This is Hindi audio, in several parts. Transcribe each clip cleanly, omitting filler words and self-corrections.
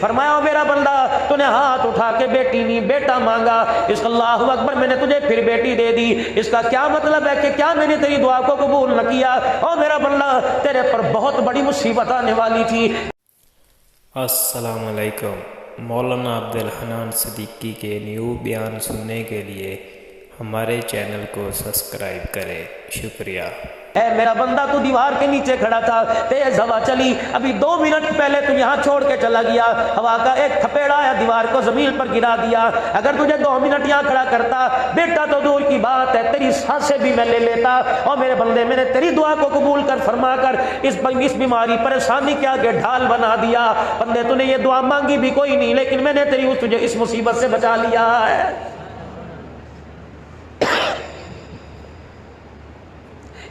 फरमाया मेरा बंदा तूने हाथ उठा के बेटी नहीं बेटा मांगा, इसका अल्लाहु अकबर मैंने तुझे फिर बेटी दे दी, इसका क्या मतलब है कि क्या मैंने तेरी दुआ को कबूल न किया? और मेरा बंदा तेरे पर बहुत बड़ी मुसीबत आने वाली थी। अस्सलाम वालेकुम। मौलाना अब्दुल हन्नान सिद्दीकी के न्यू बयान सुनने के लिए हमारे चैनल को सब्सक्राइब करें। शुक्रिया। ऐ मेरा बंदा तू दीवार के नीचे खड़ा था, तेज हवा चली, अभी 2 मिनट पहले तू यहाँ छोड़ के चला गया, हवा का एक थपेड़ा आया दीवार को जमीन पर गिरा दिया। अगर तुझे 2 मिनट यहाँ खड़ा करता, बेटा तो दूर की बात है तेरी सांसें भी मैं ले लेता। और मेरे बंदे मैंने तेरी दुआ को कबूल कर फरमा कर इस बीमारी परेशानी के आगे ढाल बना दिया। बंदे तूने ये दुआ मांगी भी कोई नहीं, लेकिन मैंने तेरी तुझे इस मुसीबत से बचा लिया है।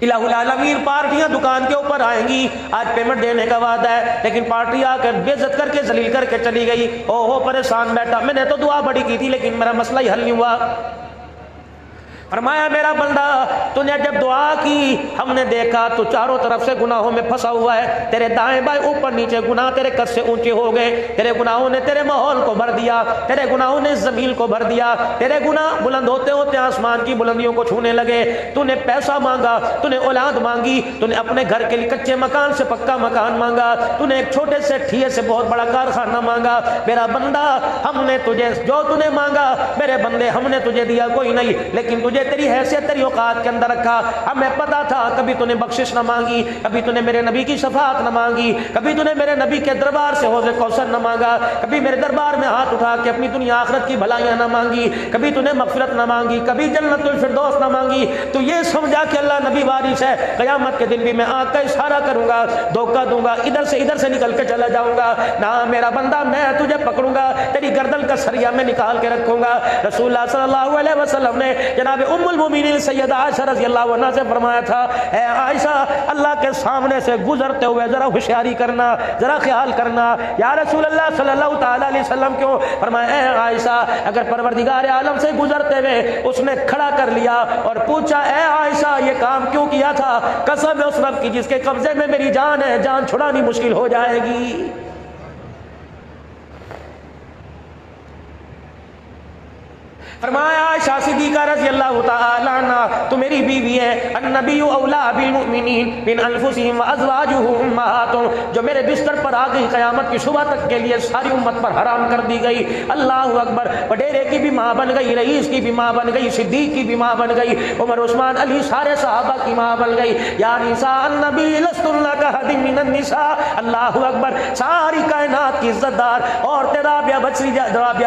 इलाहुल आलमीन पार्टियां दुकान के ऊपर आएंगी, आज पेमेंट देने का वादा है, लेकिन पार्टी आकर बेइज्जत करके जलील करके चली गई। ओहो परेशान बैठा, मैंने तो दुआ बड़ी की थी लेकिन मेरा मसला ही हल नहीं हुआ। फरमाया मेरा बंदा तूने जब दुआ की हमने देखा तो चारों तरफ से गुनाहों में फंसा हुआ है, तेरे दाएं बाएं ऊपर नीचे गुनाह तेरे कद से ऊंचे हो गए, तेरे गुनाहों ने तेरे माहौल को भर दिया, तेरे गुनाहों ने जमीन को भर दिया, तेरे गुनाह बुलंद होते होते आसमान की बुलंदियों को छूने लगे। तूने पैसा मांगा, तूने औलाद मांगी, तूने अपने घर के लिए कच्चे मकान से पक्का मकान मांगा, तूने एक छोटे से ठिये से बहुत बड़ा कारखाना मांगा। मेरा बंदा हमने तुझे जो तूने मांगा मेरे बंदे हमने तुझे दिया कोई नहीं, लेकिन तुझे तेरी हैसियत तेरी औकात के अंदर रखा। हमें पता था कभी तूने बख्शिश न मांगी, कभी तूने मेरे नबी की शफाअत न मांगी, कभी तूने मेरे नबी के दरबार से हौज़े कौसर न मांगा, कभी मेरे दरबार में हाथ उठा के अपनी दुनिया आखिरत की भलाइयां न मांगी, कभी तूने मगफिरत न मांगी, कभी जन्नतुल फिरदौस न मांगी। तो ये समझा कि अल्लाह नबी वारिस है, क़यामत के दिन भी मैं आंख का इशारा करूंगा, धोखा दूंगा, इधर से निकल के चला जाऊंगा ना मेरा बंदा, मैं तुझे पकड़ूंगा, तेरी गर्दन का सरिया में निकाल के रखूंगा। रसूलुल्लाह सल्लल्लाहु अलैहि वसल्लम ने जनाब उम्मुल मोमिनीन सैयदा आयशा रज़ियल्लाहु अन्हा से फरमाया था, ए आयशा अल्लाह के सामने से गुजरते हुए जरा होशियारी करना, जरा ख्याल करना। या रसूल अल्लाह सल्लल्लाहु ताला अलैहि वसल्लम क्यों? फरमाया ए आयशा अगर परवरदिगार आलम से गुजरते हुए उसने खड़ा कर लिया और पूछा ए आयशा ये काम क्यों किया था, कसम है उस रब की जिसके कब्जे में मेरी जान है, जान छुड़ानी मुश्किल हो जाएगी। फरमाया आयशा सिद्दीका रज़ियल्लाहु ताला अन्हा तो मेरी बीवी है, अन्नबिय्यु औला बिल मुमिनीन मिन अनफुसिहिम व अज़वाजुहु उम्महातुहुम, जो मेरे बिस्तर पर आ गई क़यामत की सुबह तक के लिए सारी उम्मत पर हराम कर दी गई। अल्लाहु अकबर, वडेरे की भी माँ बन गई, रईस की भी माँ बन गई, सिद्दीक की भी माँ बन गई, उमर उस्मान अली सारे सहाबा की माँ बन गई। या निसा अन्नबी लस्तुन्ना कहदिम मिनन निसा, अल्लाहु अकबर, सारी कायनात की इज्जतदार औरतें राबिया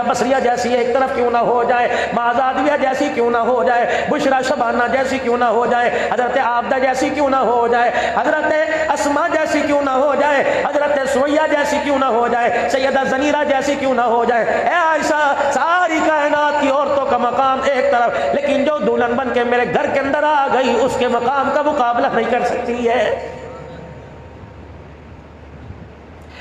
बसरिया जैसी एक तरफ क्यों ना हो जाए, माजादिया जैसी क्यों ना हो जाए, बुशरा शबाना जैसी क्यों ना हो जाए, हजरत आबदा जैसी क्यों ना हो जाए, हजरत अस्मा जैसी क्यों ना हो जाए, हजरत सुमैया जैसी क्यों ना हो जाए, सैयदा ज़नीरा जैसी क्यों ना हो जाए। ए आयशा सारी कायनात की औरतों का मकाम एक तरफ, लेकिन जो दुल्हन बन के मेरे घर के अंदर आ गई उसके मकाम का मुकाबला नहीं कर सकती है।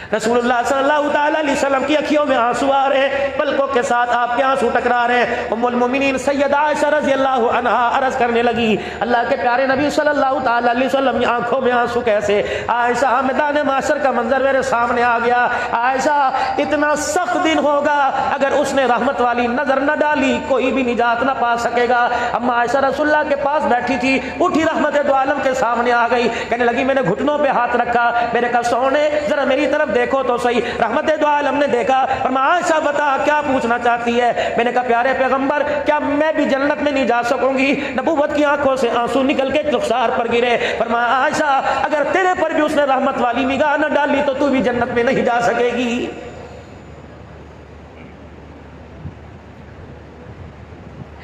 रसूलुल्लाह सल्लल्लाहु ताला अलैहि वसल्लम की अखियों में आंसू आ रहे, पलकों के साथ आपके आंसू टकरा रहे। उम्मुल मोमिनीन सैयदा आयशा रज़ियल्लाहु अन्हा अर्ज करने लगी, अल्लाह के प्यारे नबी सल्लल्लाहु ताला अलैहि वसल्लम की आंखों में आंसू कैसे? आयशा मैदान माशर का मंजर मेरे सामने आ गया। आयशा इतना सख्त दिन होगा अगर उसने रहमत वाली नजर न डाली कोई भी निजात न पा सकेगा। अम्मा आयशा रसूलुल्लाह के पास बैठी थी, उठी रहमत दो आलम के सामने आ गई, कहने लगी मैंने घुटनों पे हाथ रखा, मेरे कहा सोने जरा मेरी तरफ देखो तो सही। रहमत दो आलम ने देखा, फरमाया आयशा बता क्या पूछना चाहती है? मैंने कहा प्यारे पैगंबर क्या मैं भी जन्नत में नहीं जा सकूंगी? नबूवत की आंखों से आंसू निकल के रुखसार पर गिरे। फरमाया आयशा अगर तेरे पर भी उसने रहमत वाली निगाह न डाली तो तू भी जन्नत में नहीं जा सकेगी।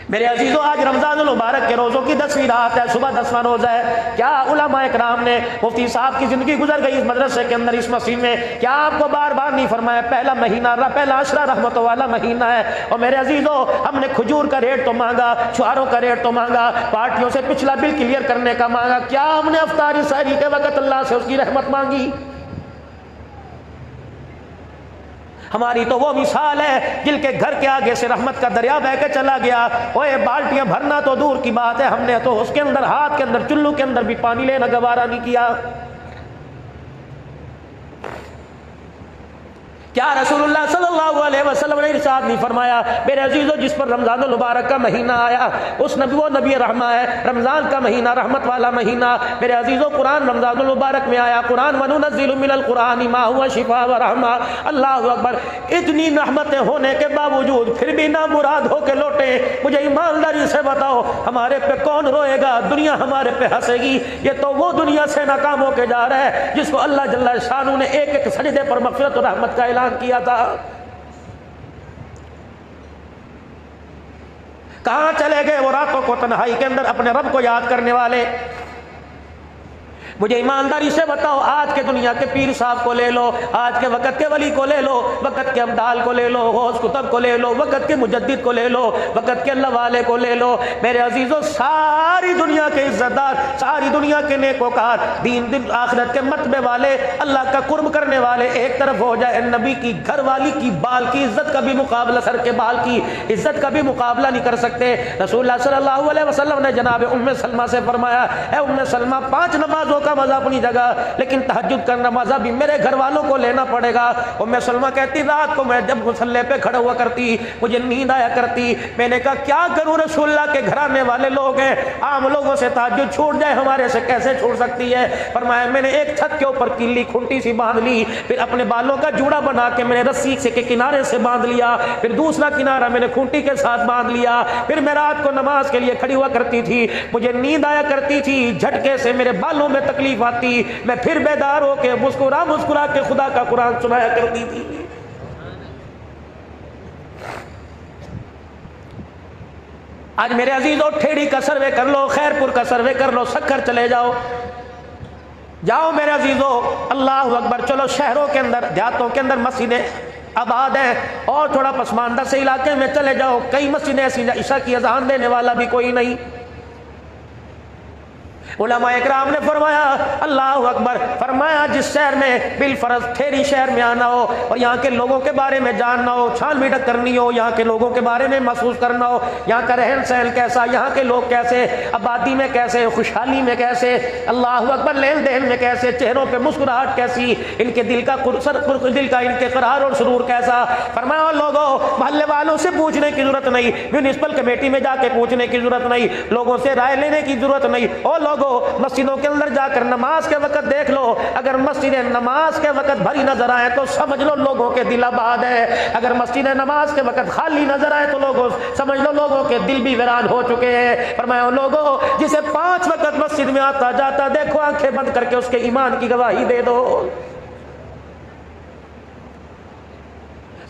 मेरे अजीजों आज रमजानुल मुबारक के रोज़ों की 10वीं रात है, सुबह 10वां रोज़ा है। क्या उलमा इकराम ने, मुफ्ती साहब की ज़िंदगी गुजर गई इस मदरसे के अंदर, इस मस्जिद में, क्या आपको बार बार नहीं फरमाया पहला महीना पहला अशरा रहमतों वाला महीना है? और मेरे अजीजों हमने खजूर का रेट तो मांगा, छुआरों का रेट तो मांगा, पार्टियों से पिछला बिल क्लियर करने का मांगा, क्या हमने अफ्तारी सहरी के वक़्त अल्लाह से उसकी रहमत मांगी? हमारी तो वो मिसाल है जिनके घर के आगे से रहमत का दरिया बह के चला गया। ओए बाल्टियां भरना तो दूर की बात है, हमने तो उसके अंदर हाथ के अंदर चुल्लू के अंदर भी पानी लेना गवारा नहीं किया। क्या रसूलुल्लाह सल्लल्लाहु अलैहि वसल्लम ने इरशाद नहीं फरमाया, मेरे अजीजों जिस पर रमजान मुबारक का महीना आया उस नबी वो नबी रहमा है। रमजान का महीना रहमत वाला महीना। मेरे अजीजों कुरान रमजान मुबारक में आया। कुरान वनुनज़्ज़िलु मिनल कुरानि मा हुवा शिफा व रहमा। अल्लाहु अकबर। इतनी रहमतें होने के बावजूद फिर भी ना मुराद होके लौटे। मुझे ईमानदारी से बताओ हमारे पे कौन रोएगा? दुनिया हमारे पे हंसेगी। ये तो वो दुनिया से नाकाम होके जा रहा है जिसको अल्लाह जल्ला शानू ने एक एक सजदे पर मग़फ़िरत और रहमत का ऐलान किया था। कहां चले गए वो रातों को तन्हाई के अंदर अपने रब को याद करने वाले? मुझे ईमानदारी से बताओ, आज के दुनिया के पीर साहब को ले लो, आज के वक़्त के वली को ले लो, वक़्त के अब्दाल को ले लो, गौस कुतुब को ले लो, वक़्त के मुजद्दिद को ले लो, वक़्त के अल्लाह वाले को ले लो। मेरे अजीजों सारी दुनिया के इज्जतदार, सारी दुनिया के नेकोकार, दीन दिन आखिरत के मतबे वाले, अल्लाह का कुर्ब करने वाले एक तरफ हो जाए, नबी की घर वाली की बाल की इज्जत का भी मुकाबला, सर के बाल की इज्जत का भी मुकाबला नहीं कर सकते। रसूलुल्लाह सल्लल्लाहु अलैहि वसल्लम ने जनाब उम्मे सलमा से फरमाया, ए उम्मे सलमा, 5 नमाजों का मजा अपनी जगह, लेकिन तहज्जुद का मजा भी मेरे घर वालों को लेना पड़ेगा। उम्मे सलमा कहती, रात को मैं जब मुसल्ले पे खड़ा हुआ करती मुझे नींद आया करती। मैंने कहा क्या करूं, रसूलुल्लाह के घराने वाले लोग हैं, आम लोगों से तहज्जुद छूट जाए, हमारे से कैसे छूट सकती है? फरमाया मैंने एक छत के ऊपर किल्ली खुंटी सी बांध ली, फिर अपने बालों का जूड़ा बना के मैंने रस्सी से के किनारे से बांध लिया, फिर दूसरा किनारा मैंने खूंटी के साथ बांध लिया, फिर मैं रात को नमाज के लिए खड़ी हुआ करती थी। मुझे नींद आया करती थी, झटके से मेरे बालों में तकलीफ आती, मैं फिर बेदार होके मुस्कुरा मुस्कुरा के खुदा का कुरान सुनाया करती थी। आज मेरे अजीजों ठेड़ी का सर्वे कर लो, खैरपुर का सर्वे कर लो, सक्कर चले जाओ, जाओ मेरे अजीजों, अल्लाह अकबर। चलो शहरों के अंदर, देहातों के अंदर मस्जिदें आबाद है, और थोड़ा पसमानदा से इलाके में चले जाओ, कई मस्जिदें ऐसी ईशा की अजान देने वाला भी कोई नहीं। उलमा इकराम ने फरमाया, अल्लाह अकबर, फरमाया जिस शहर में बिल फर्ज ठेरी शहर में आना हो और यहाँ के लोगों के बारे में जानना हो, छानबीन करनी हो, यहाँ के लोगों के बारे में महसूस करना हो, यहाँ का रहन सहन कैसा, यहाँ के लोग कैसे, आबादी में कैसे, खुशहाली में कैसे, अल्लाह अकबर, लेन देन में कैसे, चेहरों पे मुस्कुराहट कैसी, इनके दिल का दिल का इनके करार और सुरूर कैसा। फरमाया लोगों, मोहल्ले वालों से पूछने की जरूरत नहीं, म्यूनिसिपल कमेटी में जाके पूछने की जरूरत नहीं, लोगों से राय लेने की जरूरत नहीं। ओ लोगों, मस्जिदों के अंदर जाकर नमाज के वक्त देख लो, अगर मस्जिदें नमाज के वक्त भरी नजर आए तो समझ लो लोगों के दिल आबाद है, अगर मस्जिदें नमाज के वक्त खाली नजर आए तो लोगों समझ लो लोगों के दिल भी वीरान हो चुके हैं। फरमाया लोगों, जिसे 5 वक्त मस्जिद में आता जाता देखो, आंखें बंद करके उसके ईमान की गवाही दे दो।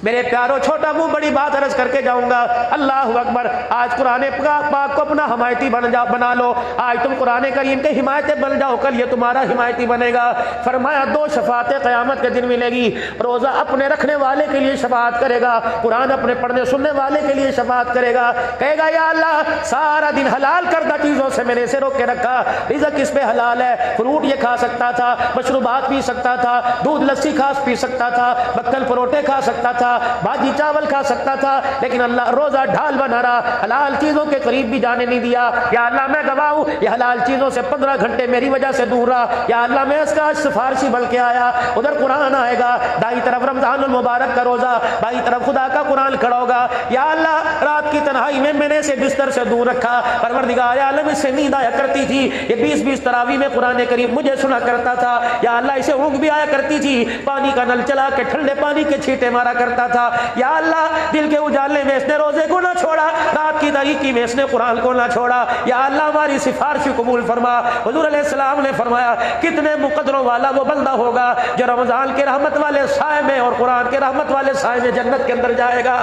मेरे प्यारो, छोटा मुंह बड़ी बात अर्ज करके जाऊंगा, अल्लाह अकबर। आज कुरान पाक को अपना हिमायती बना लो, आज तुम कुरान करीम के हिमायती बन जाओ, कल ये तुम्हारा हिमायती बनेगा। फरमाया 2 शफाअतें क़यामत के दिन मिलेगी। रोज़ा अपने रखने वाले के लिए शफाअत करेगा, कुरान अपने पढ़ने सुनने वाले के लिए शफाअत करेगा, कहेगा या अल्लाह, सारा दिन हलाल करदा चीज़ों से मैंने इसे रोक के रखा, रिज़्क़ इस पे हलाल है, फ्रूट ये खा सकता था, मशरूबात पी सकता था, दूध लस्सी पी सकता था, बक्कल परोठे खा सकता था, भाजी चावल खा सकता था, लेकिन अल्लाह रोजा ढाल बना रहा, हलाल चीजों के करीब भी जाने नहीं दिया। या अल्लाह मैं गवाह हूं, ये हलाल चीजों से 15 घंटे मेरी वजह से दूर रहा। या अल्लाह मैं इसका सिफारिशी बन के आया, उधर कुरान आएगा, दाई तरफ रमजान मुबारक का रोजा, बाई तरफ खुदा का कुरान खड़ा होगा। या अल्लाह, रात की तन्हाई में मैंने इसे बिस्तर से दूर रखा, परवरदिगार आलम इससे नींद आया करती थी, ये 20-20 तरावी में कुरान करीम मुझे सुना करता था। या अल्लाह, इसे ऊँग भी आया करती थी, पानी का नल चला के ठंडे पानी के छींटे मारा करता था। या अल्लाह, दिल के उजाले में इसने रोजे को ना छोड़ा, रात की तारीकी में इसने कुरान को ना छोड़ा। या अल्लाह, हमारी सिफारिश कबूल फरमा। हुजूर अलैहिस्सलाम ने फरमाया, कितने मुकद्दरों वाला वो बंदा होगा जो रमजान के रहमत वाले साए में और कुरान के रहमत वाले साए में जन्नत के अंदर जाएगा।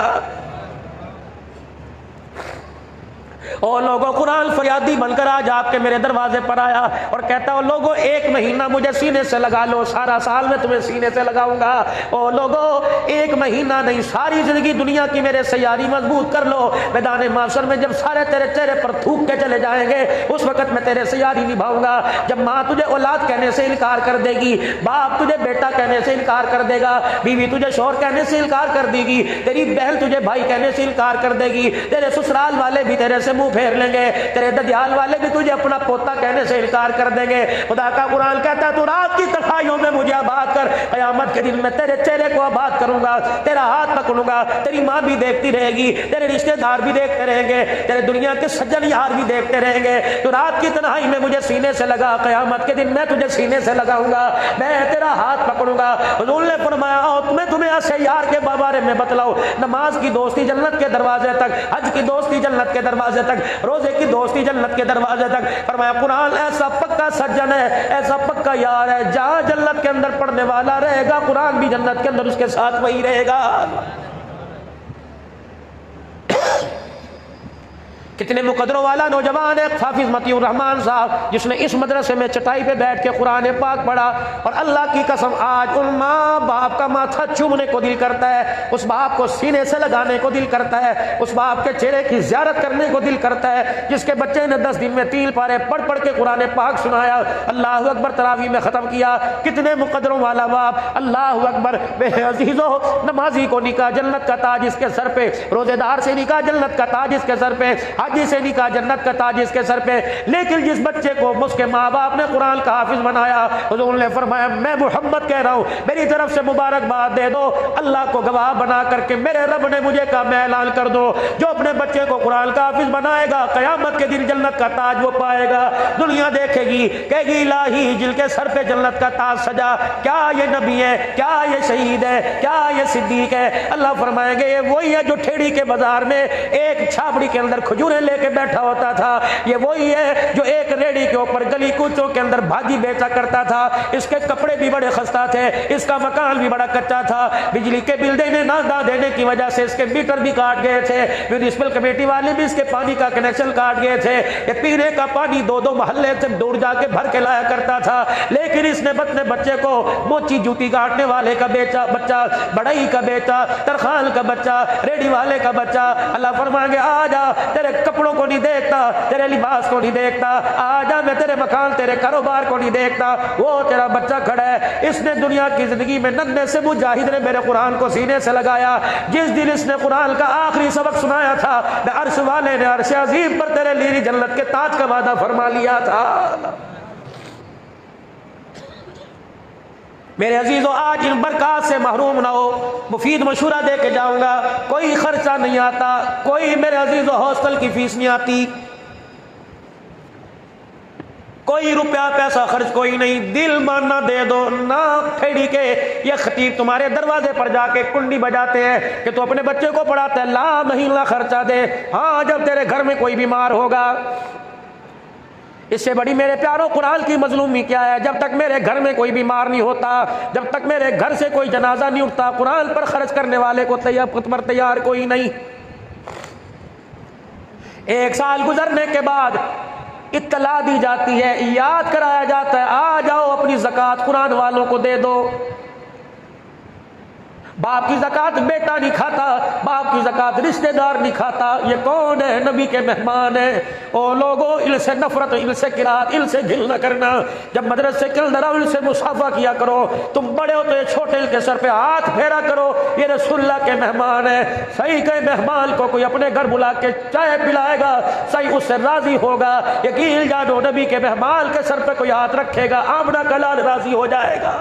और लोगों, कुरान फरियादी बनकर आज आपके मेरे दरवाजे पर आया और कहता हो लोगों, 1 महीना मुझे सीने से लगा लो, सारा साल में तुम्हें सीने से लगाऊंगा। और लोगों, 1 महीना नहीं, सारी जिंदगी दुनिया की मेरे सैयारी मजबूत कर लो, मैदान माशर में जब सारे तेरे चेहरे पर थूक के चले जाएंगे, उस वक्त मैं तेरे सैयारी निभाऊंगा। जब माँ तुझे औलाद कहने से इनकार कर देगी, बाप तुझे बेटा कहने से इनकार कर देगा, बीवी तुझे शौहर कहने से इनकार कर देगी, तेरी बहन तुझे भाई कहने से इनकार कर देगी, तेरे ससुराल वाले भी तेरे से मुंह फेर लेंगे, तेरे ददियाल वाले भी तुझे अपना पोता कहने से इनकार कर देंगे। खुदा का कुरान कहता है, तू रात की तन्हाइयों में मुझे आबाद कर, क़यामत के दिन मैं तेरे चेहरे को आबाद करूंगा, तेरा हाथ पकड़ूंगा, तेरी माँ भी देखती रहेगी, तेरे रिश्तेदार भी देखते रहेंगे, तेरे दुनिया के सज्जन यार भी देखते रहेंगे। तो रात की तन्हाई में मुझे सीने से लगा, क़यामत के दिन मैं तुझे सीने से लगाऊंगा, मैं तेरा हाथ पकड़ूंगा। हुज़ूर ने फरमाया मैं तुम्हें ऐसे यार के बारे में बतलाऊं, नमाज की दोस्ती जन्नत के दरवाजे तक, हज की दोस्ती जन्नत के दरवाजे तक, रोजे की दोस्ती जन्नत के दरवाजे तक। फरमाया कुरान ऐसा पक्का सज्जन है, ऐसा पक्का यार है, जहां जन्नत के अंदर पढ़ने वाला रहेगा कुरान भी जन्नत के अंदर उसके साथ वही रहेगा। कितने मुकदरों वाला नौजवान है हाफिज मतीउर रहमान साहब, जिसने इस मदरसे में चटाई पे बैठ के कुरान पाक पढ़ा, और अल्लाह की कसम आज उन माँ बाप का माथा चूमने को दिल करता है, उस बाप को सीने से लगाने को दिल करता है, उस बाप के चेहरे की ज़ियारत करने को दिल करता है, जिसके बच्चे ने 10 दिन में 3 पारे पढ़ पढ़ के कुरान पाक सुनाया, अल्लाह अकबर तरावी में ख़त्म किया। कितने मुकदरों वाला बाप, अल्लाह अकबर। मेरे अजीज़ों, नमाजी को निकाह जन्नत का ताज इसके सर पे, रोजेदार से निकाह जन्नत का ताज इसके सर पे, हाजी से निकाह जन्नत का ताज इसके सर पे। लेकिन जिस बच्चे को उसके माँ बाप ने कुरान का हाफिज बनाया, हुज़ूर ने फरमाया मैं मोहम्मद कह रहा हूँ, मेरी तरफ से मुबारकबाद दे दो, अल्लाह को गवाह बना करके मेरे रब ने मुझे कहा मैं ऐलान कर दो, जो अपने बच्चे को कुरान का हाफिज बनाएगा क़यामत के दिन जन्नत का ताज वो पाएगा। दुनिया देखेगी, कहेगी इलाही जिनके सर पे जन्नत का ताज सजा, क्या ये नबी है, क्या ये शहीद है, क्या ये सिद्दीक है? अल्लाह फरमाएंगे ये वही है जो ठेड़ी के बाजार में एक छाबड़ी के अंदर खजूरें लेके बैठा होता था, ये वही है जो एक रेडी के ऊपर गली कूचों के अंदर भाजी बेचा करता था, इसके कपड़े भी बड़े खस्ता थे, इसका मकान भी बड़ा कच्चा था, बिजली के बिल देने ना देने की वजह से इसके मीटर भी काट गए थे, म्यूनिसिपल कमेटी वाले भी इसके पानी का कनेक्शन काट गए थे, ये पीने का पानी 2-2 मोहल्ले से दूर जाके भर के लाया करता था। लेकिन इसने अपने बच्चे को मोची जूती काटने वाले का बेचा बच्चा, बढ़ई का बेचा, तरखान का बच्चा, रेडी वाले का बच्चा। अल्लाह फरमाएंगे आ जा, तेरे कपड़ों को नहीं देखता, तेरे लिबास को नहीं देखता, आजा मैं तेरे मकान तेरे कारोबार को नहीं देखता, वो तेरा बच्चा खड़ा है। इसने दुनिया की जिंदगी में नन्हे से मुजाहिद ने मेरे कुरान को सीने से लगाया। जिस दिन इसने कुरान का आखिरी सबक सुनाया था, मैं अर्श वाले ने अर्श अजीम पर तेरे लिए जन्नत के ताज का वादा फरमा लिया था। मेरे अजीजों, आज इन बरकत से महरूम ना हो। मुफीद मशूरा दे के जाऊंगा, कोई खर्चा नहीं आता, कोई मेरे अजीजों हॉस्टल की फीस नहीं आती, कोई रुपया पैसा खर्च कोई नहीं, दिल मानना दे दो ना। ठेड़ी के ये खतीब तुम्हारे दरवाजे पर जाके कुंडी बजाते हैं कि तू अपने बच्चे को पढ़ाता है, ला महीना खर्चा दे। हाँ, जब तेरे घर में कोई बीमार होगा, इससे बड़ी मेरे प्यारों कुरान की मजलूमी क्या है? जब तक मेरे घर में कोई बीमार नहीं होता, जब तक मेरे घर से कोई जनाजा नहीं उठता, कुरान पर खर्च करने वाले को तैयार कोई नहीं। 1 साल गुजरने के बाद इत्तला दी जाती है, याद कराया जाता है, आ जाओ अपनी ज़कात कुरान वालों को दे दो। बाप की ज़कात बेटा नहीं खाता, बाप की ज़कात रिश्तेदार नहीं खाता। ये कौन है? नबी के मेहमान है। ओ लोगों, इनसे नफरत, इनसे किरात, इनसे घिल न करना। जब मदरसे के अंदर आओ, इनसे मुसाफा किया करो। तुम बड़े हो तो ये छोटे के सर पे हाथ फेरा करो, ये रसूलुल्लाह के मेहमान है। सही के मेहमान को कोई अपने घर बुला के चाय पिलाएगा, सही उससे राजी होगा। यकीन जानो, नबी के मेहमान के सर पे कोई हाथ रखेगा, आमना का लाल राजी हो जाएगा।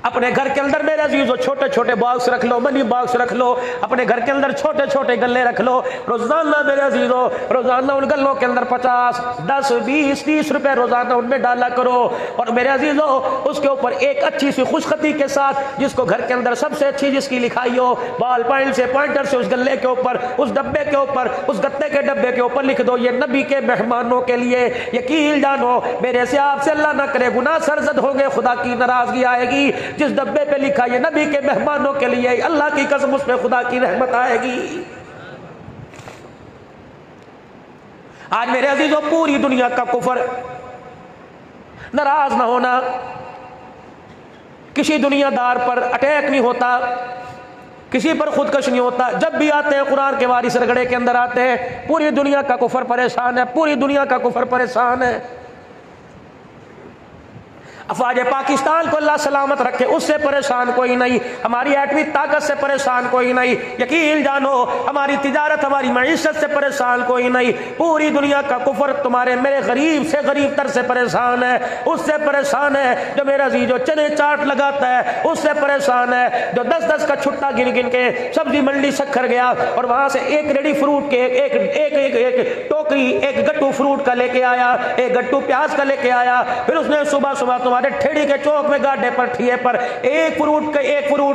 अपने घर के अंदर मेरे अजीजों छोटे छोटे बॉक्स रख लो, मनी बॉक्स रख लो, अपने घर के अंदर छोटे छोटे गल्ले रख लो। रोजाना मेरे अजीजों, रोजाना उन गल्लों के अंदर 50, 10, 20, 30 रुपए रोजाना उनमें डाला करो। और मेरे अजीजों, उसके ऊपर एक अच्छी सी खुशखती के साथ, जिसको घर के अंदर सबसे अच्छी जिसकी लिखाई हो, बॉल पॉइंट से, पॉइंटर से उस गल्ले के ऊपर, उस डब्बे के ऊपर, उस गत्ते के डब्बे के ऊपर लिख दो, ये नबी के मेहमानों के लिए। यकीन जानो, मेरे से आपसे अल्लाह ना करे गुनाह सरजद होंगे, खुदा की नाराजगी आएगी। जिस डब्बे पे लिखा ये नबी के मेहमानों के लिए, अल्लाह की कसम उस पे खुदा की रहमत आएगी। आज मेरे अजीजों, पूरी दुनिया का कुफर, नाराज ना होना, किसी दुनियादार पर अटैक नहीं होता, किसी पर खुदकश नहीं होता। जब भी आते हैं कुरान के वारिस रगड़े के अंदर आते हैं, पूरी दुनिया का कुफर परेशान है, पूरी दुनिया का कुफर परेशान है। अफवाज पाकिस्तान को अल्लाह सलामत रखे, उससे परेशान कोई नहीं, हमारी एटमी ताकत से परेशान कोई नहीं। यकीन जानो हमारी तिजारत, हमारी मईशत से परेशान कोई नहीं। पूरी दुनिया का कुफर तुम्हारे मेरे गरीब से गरीब तर से परेशान है, उससे परेशान है जो मेरा जी जो चने चाट लगाता है, उससे परेशान है जो 10-10 का छुट्टा गिन गिन के सब्जी मंडी शक्कर गया और वहां से एक रेडी फ्रूट के एक टोकरी एक गट्टू फ्रूट का लेके आया, एक गट्टू प्याज का लेके आया। फिर उसने सुबह सुबह तुम्हारे ठेड़ी के चौक में गाड्डे पर ठिए पर एक फ्रूट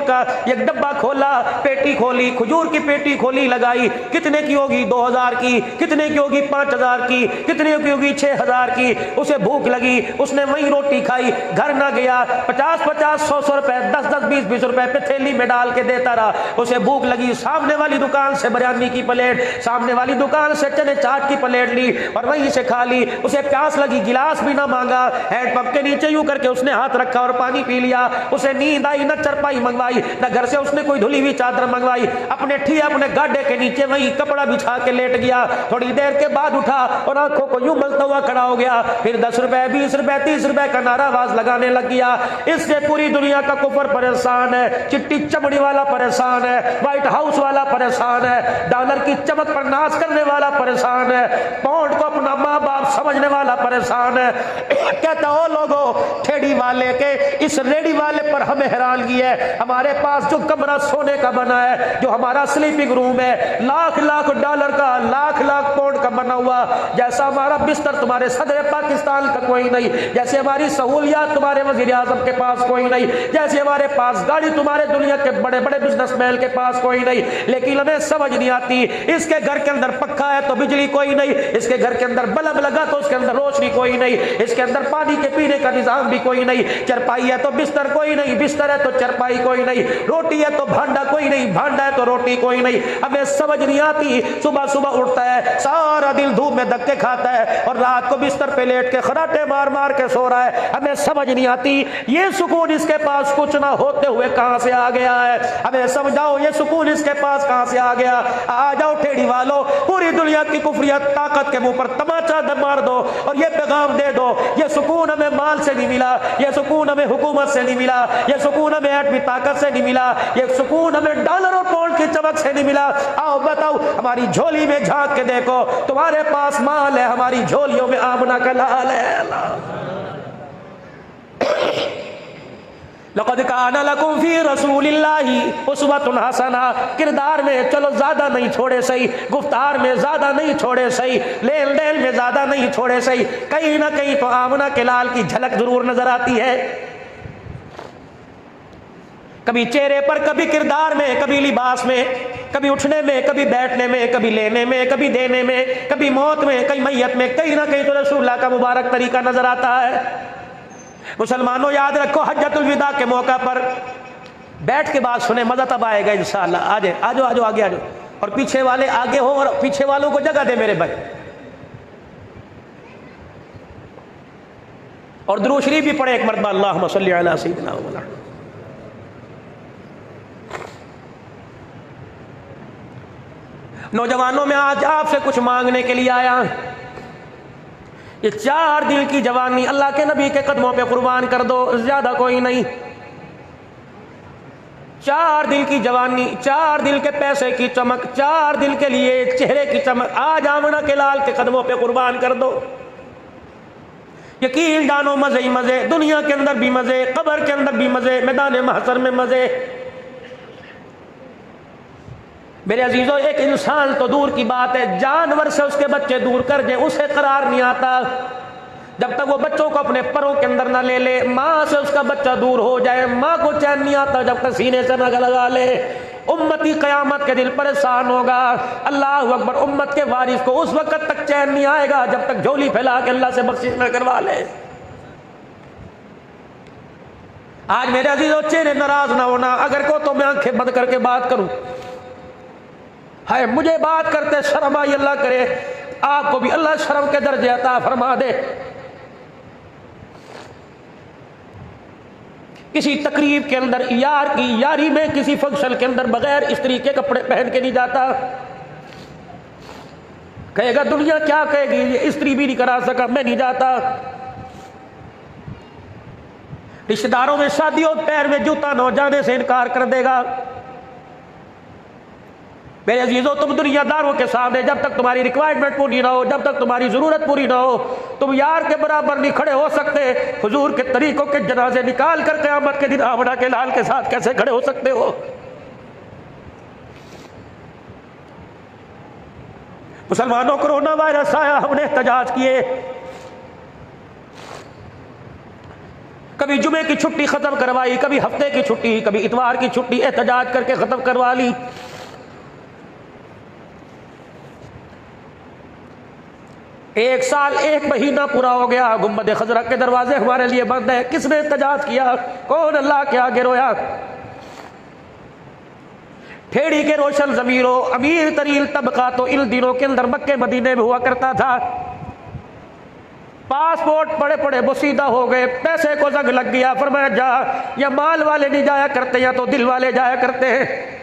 का एक डब्बा खोला, पेटी खोली, खजूर की पेटी खोली, लगाई। कितने की होगी? 2000 की। कितने की होगी? 5000 की। कितने की होगी? 6000 की। उसे भूख लगी, उसने वही रोटी खाई, घर ना गया। 50-50, 100-100 रुपए, 10-10, 20-20 रुपए पे थैली में डाल के देता रहा। उसे भूख लगी, सामने वाली दुकान से बिरयानी की प्लेट, सामने वाली दुकान से चने चाट की प्लेट ली और वहीं से खा ली। उसे प्यास लगी, गिलास भी ना मांगा, हैंडपंप के नीचे यूं करके उसने हाथ रखा और पानी पी लिया। उसे नींद आई, न चरपाई मंगवाई, न घर से उसने कोई धुली हुई चादर मंगवाई, अपने ठिया अपने गाड्डे के नीचे वही कपड़ा बिछा के लेट गया। थोड़ी देर के बाद उठा और आंखों को यूं मलता हुआ खड़ा हो गया। फिर 10 रुपए, 20 रुपए, 30 रुपए का नाराबाज लगाने लग गया। इससे पूरी दुनिया का कुफर परेशान है, चिट्टी चमड़ी वाला परेशान है, व्हाइट हाउस वाला परेशान है, डॉलर की चमक पर नाश करने वाला परेशान है, पाउंड को अपना माँ बाप समझने वाला परेशान है। कहता हो लोगों, ठेड़ी वाले के इस रेडी वाले पर हमें हैरानगी है। हमारे पास जो कमरा सोने का बना है, जो हमारा स्लीपिंग रूम है, लाख डॉलर का, लाख पाउंड का बना हुआ, जैसा हमारा बिस्तर तुम्हारे सदर पाकिस्तान का कोई नहीं, जैसे हमारी सहूलियत तुम्हारे वजीर आजम के पास कोई नहीं, जैसे हमारे पास गाड़ी तुम्हारे दुनिया के बड़े बड़े बिजनेसमैन के पास कोई नहीं। लेकिन हमें समझ नहीं आती, इसके घर के अंदर पक्का है तो बिजली कोई नहीं, इसके घर के अंदर बल्ब लगा तो उसके अंदर रोशनी कोई नहीं, इसके अंदर पानी के पीने का निजाम भी कोई नहीं, चरपाई है तो बिस्तर कोई नहीं, बिस्तर है तो चरपाई कोई नहीं, रोटी है तो भांडा कोई नहीं, भांडा है तो रोटी कोई नहीं। हमें समझ नहीं आती। सुबह सुबह उठता है, सारा दिन धूप में धक्के खाता है और रात को बिस्तर पे लेट के खराटे मार मार के सो रहा है। हमें समझ नहीं आती ये सुकून इसके पास कुछ ना होते हुए कहां से आ गया है। हमें समझाओ ये सुकून इसके पास कहां से आ गया। आ जाओ ठेड़ी वालों, पूरी दुनिया की कुफरियत ताकत के मुंह पर तमाचा मार दो और ये पैगाम दे दो, ये सुकून हमें माल से नहीं मिला, ये सुकून हमें हुकूमत से नहीं मिला, ये सुकून हमें एटमी ताकत से नहीं मिला, ये सुकून हमें डॉलर और पाउंड की चमक से नहीं मिला। आओ बताओ, हमारी झोली में झांक के देखो, तुम्हारे पास माल है, हमारी झोलियों में आमना का लाल है। लक़द काना लकुम फी रसूलिल्लाहि उस्वतुन हसना। किरदार में चलो ज्यादा नहीं छोड़े सही, गुफ्तार में ज्यादा नहीं छोड़े सही, लेन देन में ज्यादा नहीं छोड़े सही, कहीं ना कहीं तो आमना के लाल की झलक जरूर नजर आती है। कभी चेहरे पर, कभी किरदार में, कभी लिबास में, कभी उठने में, कभी बैठने में, कभी लेने में, कभी देने में, कभी मौत में, कहीं मैयत में, कहीं ना कहीं तो रसूलुल्लाह का मुबारक तरीका नजर आता है। मुसलमानों याद रखो, हज्जतुल विदा के मौका पर बैठ के बात सुने, मजा तब आएगा इंशाअल्लाह। आ जाओ आगे आ जाओ, और पीछे वाले आगे हो और पीछे वालों को जगह दे मेरे भाई। और दुरूद शरीफ भी पढ़े एक मरतबा, अल्लाहुम्मा सल्ली अला सय्यिदिना मुहम्मद। नौजवानों में आज आपसे कुछ मांगने के लिए आया। ये 4 दिल की जवानी अल्लाह के नबी के कदमों पे कुर्बान कर दो, ज्यादा कोई नहीं। 4 दिल की जवानी, 4 दिल के पैसे की चमक, 4 दिल के लिए चेहरे की चमक, आज आमना के लाल के कदमों पे कुर्बान कर दो। यकीन जानो मजे ही मजे, दुनिया के अंदर भी मजे, कब्र के अंदर भी मजे, मैदान महशर में मजे। मेरे अजीजों, एक इंसान तो दूर की बात है, जानवर से उसके बच्चे दूर कर दे, उसे करार नहीं आता। जब तक वो बच्चों को अपने परों के अंदर ना ले ले, माँ से उसका बच्चा दूर हो जाए, माँ को चैन नहीं आता जब तक सीने से ना लगा ले। उम्मती कयामत के दिन परेशान होगा। अल्लाह अकबर, उम्मत के वारिस को उस वक्त तक चैन नहीं आएगा जब तक झोली फैला के अल्लाह से बख्शिश न करवा ले। आज मेरे अजीजों, चेहरे नाराज ना होना। अगर को तो मैं आंखें बंद करके बात करूं, हाय मुझे बात करते शर्म आई, अल्लाह करे आपको भी अल्लाह शर्म के दर्जे अता फरमा दे। किसी तकरीब के अंदर, यार की यारी में, किसी फंक्शन के अंदर बगैर स्त्री के कपड़े पहन के नहीं जाता। कहेगा दुनिया क्या कहेगी, ये स्त्री भी नहीं करा सका, मैं नहीं जाता। रिश्तेदारों में शादी हो, पैर में जूता न हो जाने से इनकार कर देगा। मेरे अजीजों, तुम दुनियादारों के सामने जब तक तुम्हारी रिक्वायरमेंट पूरी ना हो, जब तक तुम्हारी जरूरत पूरी ना हो, तुम यार के बराबर नहीं खड़े हो सकते। हुजूर के तरीकों के जनाजे निकाल कर क़यामत के दिन आमना के लाल के साथ कैसे खड़े हो सकते हो? मुसलमानों, कोरोना वायरस आया, हमने एहतजाज किए। कभी जुमे की छुट्टी खत्म करवाई, कभी हफ्ते की छुट्टी, कभी इतवार की छुट्टी एहतजाज करके खत्म करवा ली। एक साल 1 महीना पूरा हो गया, गुम्बद खजरा के दरवाजे हमारे लिए बंद है। किसने एहतजाज किया? कौन अल्लाह के आगे रोया? ठेड़ी के रोशन जमीरों, अमीर तरीन तबका तो इन दिनों के अंदर मक्के मदीने में हुआ करता था। पासपोर्ट पड़े पड़े बोसीदा हो गए, पैसे को जंग लग गया। फरमाया जा, या माल वाले नहीं जाया करते या तो दिल वाले जाया करते हैं।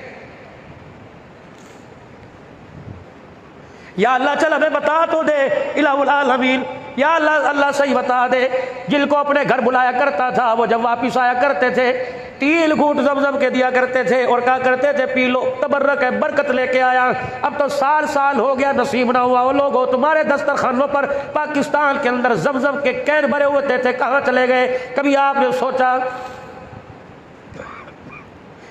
या अल्लाह चल हमें बता तो दे, इलाहुल आलमीन, या अल्लाह अल्लाह सही बता दे। जिनको अपने घर बुलाया करता था वो जब वापिस आया करते थे 3 घूंट ज़मज़म के दिया करते थे और कहा करते थे पी लो, तबर्रक है, बरकत लेके आया। अब तो साल साल हो गया, नसीब ना हुआ। वो लोग तुम्हारे दस्तरखानों पर पाकिस्तान के अंदर ज़मज़म के कैन भरे हुए थे, कहाँ चले गए? कभी आपने सोचा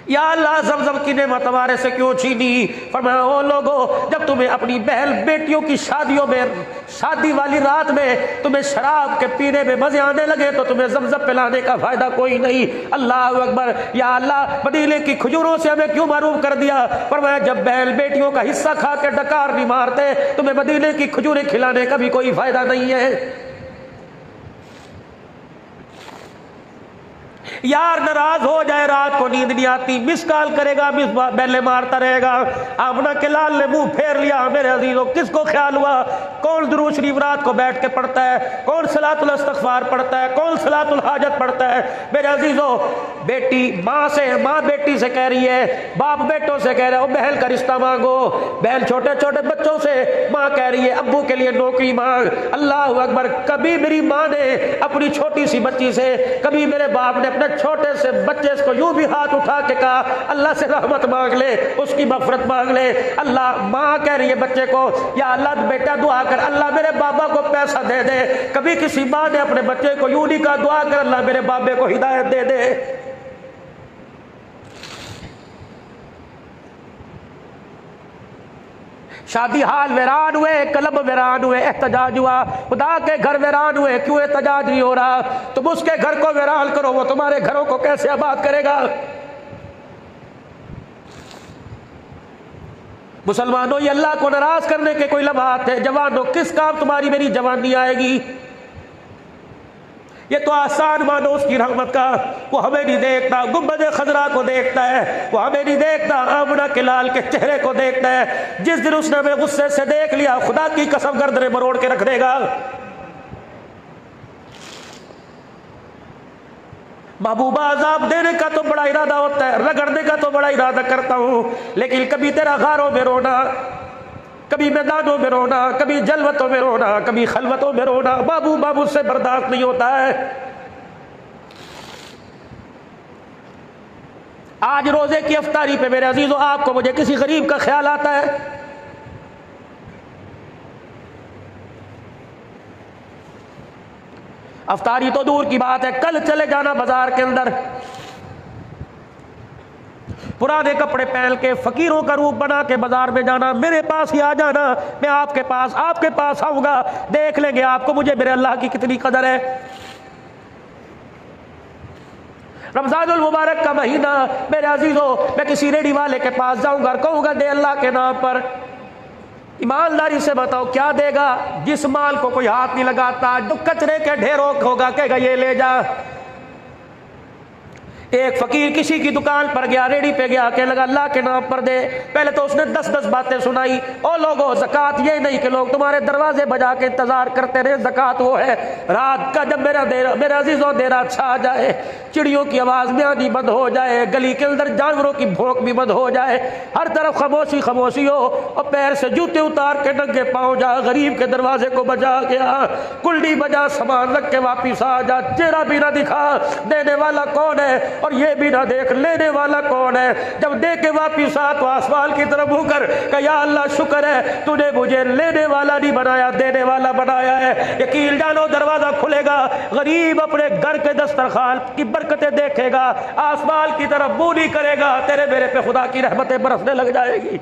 या अल्लाह ज़मज़म की नेमत हमारे से क्यों छीनी? फरमाया ओ लोगों, जब तुम्हें अपनी बहन बेटियों की शादियों में, शादी वाली रात में तुम्हें शराब के पीने में मजे आने लगे तो तुम्हें ज़मज़म पिलाने का फायदा कोई नहीं। अल्लाह अकबर। या अल्लाह, मदीने की खजूरों से हमें क्यों महरूम कर दिया? फरमाया जब बहन बेटियों का हिस्सा खा के डकार नहीं मारते, तुम्हें मदीने की खजूरें खिलाने का भी कोई फायदा नहीं है। यार नाराज हो जाए, रात को नींद नहीं आती, मिस कॉल करेगा, मिस बेले मारता रहेगा। आमना के लाल ने मुंह फेर लिया। मेरे अजीजों, किसको ख्याल हुआ कौन दुरूद शरीफ रात को बैठ के पढ़ता है, कौन सलातुल इस्तिग़फ़ार पढ़ता है, कौन सलातुल हाजत पढ़ता है? मेरे अजीजों, बेटी माँ से, माँ बेटी से कह रही है, बाप बेटों से कह रहा है बहन का रिश्ता मांगो, बहन छोटे छोटे बच्चों से, माँ कह रही है अब्बू के लिए नौकरी मांग। अल्लाह अकबर। कभी मेरी माँ ने अपनी छोटी सी बच्ची से, कभी मेरे बाप ने अपने छोटे से बच्चे को यूं भी हाथ उठा के कहा अल्लाह से रहमत मांग ले, उसकी मग़फ़िरत मांग ले। अल्लाह, माँ कह रही है बच्चे को, या अल्लाह बेटा दुआ कर, अल्लाह मेरे बाबा को पैसा दे दे। कभी किसी माँ ने अपने बच्चे को यूं नहीं कहा दुआ कर अल्लाह मेरे बाबे को हिदायत दे दे। शादी हाल वीरान हुए, कलब वीरान हुए, एहतजाज हुआ। खुदा के घर वीरान हुए, क्यों एहतजाज नहीं हो रहा? तुम उसके घर को वीरान करो, वो तुम्हारे घरों को कैसे आबाद करेगा? मुसलमानों, ये अल्लाह को नाराज करने के कोई लम्हात है। जवानों, किस काम तुम्हारी मेरी जवानी आएगी? ये तो आसान मानो उसकी रहमत का। वो हमें नहीं देखता, गुम्बद खजरा को देखता है, वो हमें नहीं देखता, आमना के लाल के चेहरे को देखता है। जिस दिन उसने हमें गुस्से से देख लिया, खुदा की कसम गर्दनें मरोड़ के रख देगा। महबूबा, अज़ाब देने का तो बड़ा इरादा होता है, रगड़ने का तो बड़ा इरादा करता हूं, लेकिन कभी तेरा गारों में रोना, कभी मैदानों में रोना, कभी जलवतों में रोना, कभी खलवतों में रोना, बाबू बाबू से बर्दाश्त नहीं होता है। आज रोजे की अफ्तारी पे मेरे अजीजों, आपको मुझे किसी गरीब का ख्याल आता है? अफ्तारी तो दूर की बात है, कल चले जाना बाजार के अंदर, पुराने कपड़े पहन के फकीरों का रूप बना के बाजार में जाना, मेरे पास ही आ जाना, मैं आपके पास आऊंगा, देख लेंगे आपको मुझे मेरे अल्लाह की कितनी कदर है। रमजानुल मुबारक का महीना, मेरे अजीजों, मैं किसी रेडी वाले के पास जाऊंगा और कहूंगा दे अल्लाह के नाम पर। ईमानदारी से बताओ क्या देगा? जिस माल को कोई हाथ नहीं लगाता, जो कचरे के ढेरों होगा, कहेगा ये ले जा। एक फकीर किसी की दुकान पर गया, रेडी पे गया, कहने लगा अल्लाह के नाम पर दे। पहले तो उसने 10-10 बातें सुनाई। ओ लोगों, ज़कात ये नहीं कि लोग तुम्हारे दरवाजे बजा के इंतजार करते रहे, ज़कात वो है रात का जब मेरा अजीजों देर रात छा जाए, चिड़ियों की आवाज में आनी बंद हो जाए, गली के अंदर जानवरों की भौंक भी बंद हो जाए, हर तरफ खामोशी खामोशी हो, और पैर से जूते उतार के नंगे पाँव जा गरीब के दरवाजे को बजा के आ, कुंडी बजा, सामान रख के वापिस आ जा। चेहरा भी ना दिखा, देने वाला कौन है, और ये भी ना देख लेने वाला कौन है। जब दे के वापिस आ तो आसमान की तरफ मुकर कि या अल्लाह शुक्र है तूने मुझे लेने वाला नहीं बनाया, देने वाला बनाया है। यकीन जानो दरवाजा खुलेगा, गरीब अपने घर के दस्तरखान की बरकतें देखेगा, आसमान की तरफ मुंह नहीं करेगा, तेरे मेरे पे खुदा की रहमतें बरसने लग जाएगी।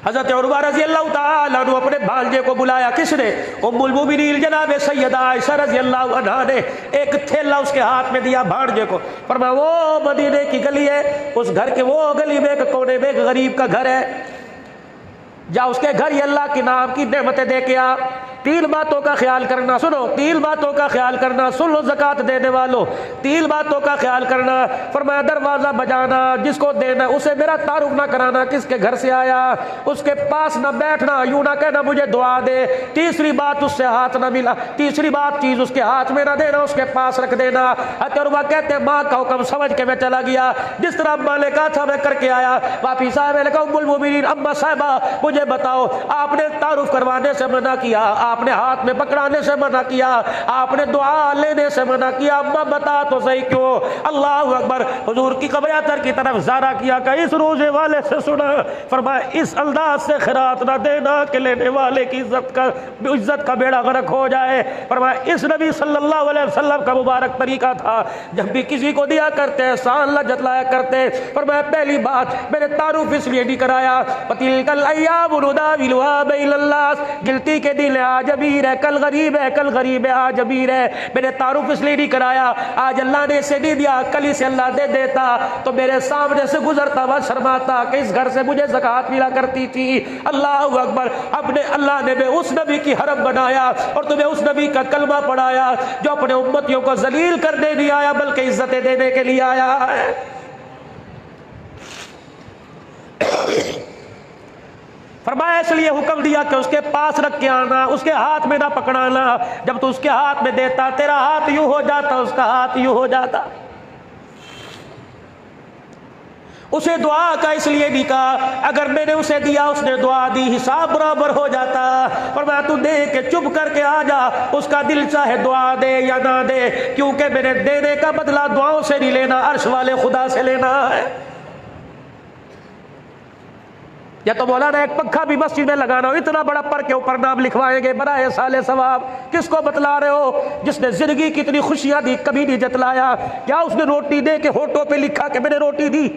हज़रत उर्वा रज़ी अल्लाह ताला अन्हु अपने भांजे को बुलाया। किसने? उम्मुल मोमिनीन जनाब सैयदा आयशा रज़ी अल्लाह अन्हा ने एक थैला उसके हाथ में दिया भांजे को। फरमाया वो मदीने की गली है, उस घर के वो गली में एक कोने में एक गरीब का घर है, जा उसके घर ये अल्लाह के नाम की नेमतें दे के आ। 3 बातों का ख्याल करना, सुनो 3 बातों का ख्याल करना, सुन लो ज़कात देने वालों, 3 बातों का ख्याल करना। फरमाया दरवाज़ा बजाना, जिसको देना उसे मेरा तारुफ ना कराना, किसके घर से आया उसके पास ना बैठना, यूं ना कहना मुझे दुआ दे। तीसरी बात उससे हाथ ना मिला, तीसरी बात चीज़ उसके हाथ में ना देना, उसके पास रख देना। अतुर्वा कहते माँ का हुक्म समझ के मैं चला गया, जिस तरह अम्मा ने कहा था मैं करके आया। वापिस आया, मैंने कहा उम्मुल मोमिनीन अम्मा साहिबा मुझे बताओ, आपने तारुफ करवाने से मना किया, आपने हाथ में पकड़ाने से मना किया, आपने दुआ लेने से मना किया, अम्मा बता तो सही क्यों? अल्लाह अकबर। हुजूर की कब्र की तरफ ज़ारा किया का इस रोजे वाले से सुना, फरमाया इस अंदाज से खिरात ना देना कि लेने वाले की इज्जत का बेड़ा गर्क हो जाए। फरमाया इस नबी सल्लल्लाहु अलैहि वसल्लम का मुबारक तरीका था, जब भी किसी को दिया करते एहसान न जतलाया करते। फरमाया पहली बात मैंने तारुफ इसलिए नहीं कराया, पतिलकल अय्याम नुदाविलुहा बैनन्नास, गिलती के दिन आज अमीर है कल गरीब है, कल गरीब है आज अमीर है। मैंने तारुफ इसलिए नहीं कराया, आज अल्लाह ने इसे नहीं दिया कल इसे अल्लाह दे देता तो मेरे सामने से गुजरता हुआ शर्माता कि इस घर से मुझे ज़कात मिला करती थी। अल्लाह अकबर। अपने अल्लाह ने उस नबी की हरम बनाया और तुम्हें उस नबी का कलमा पढ़ाया जो अपने उम्मतियों को जलील करने नहीं आया बल्कि इज्जतें देने के लिए आया है। फरमाया इसलिए हुक्म दिया कि उसके पास रख के आना, उसके हाथ में ना पकड़ाना। जब तू उसके हाथ में देता तेरा हाथ यूं हो जाता, उसका हाथ यूं हो जाता। उसे दुआ का इसलिए नहीं कहा, अगर मैंने उसे दिया उसने दुआ दी हिसाब बराबर हो जाता। फरमाया तू दे के चुप करके आ जा, उसका दिल चाहे दुआ दे या ना दे, क्योंकि मैंने देने का बदला दुआओं से नहीं लेना, अर्श वाले खुदा से लेना है। या तो मौलाना एक पंखा भी मस्जिद में लगाना हो, इतना बड़ा पर के ऊपर नाम लिखवाएंगे बराए साले सवाब। किसको बतला रहे हो? जिसने जिंदगी की इतनी खुशियां दी कभी नहीं जतलाया। क्या उसने रोटी दे के होठों पे लिखा कि मैंने रोटी दी?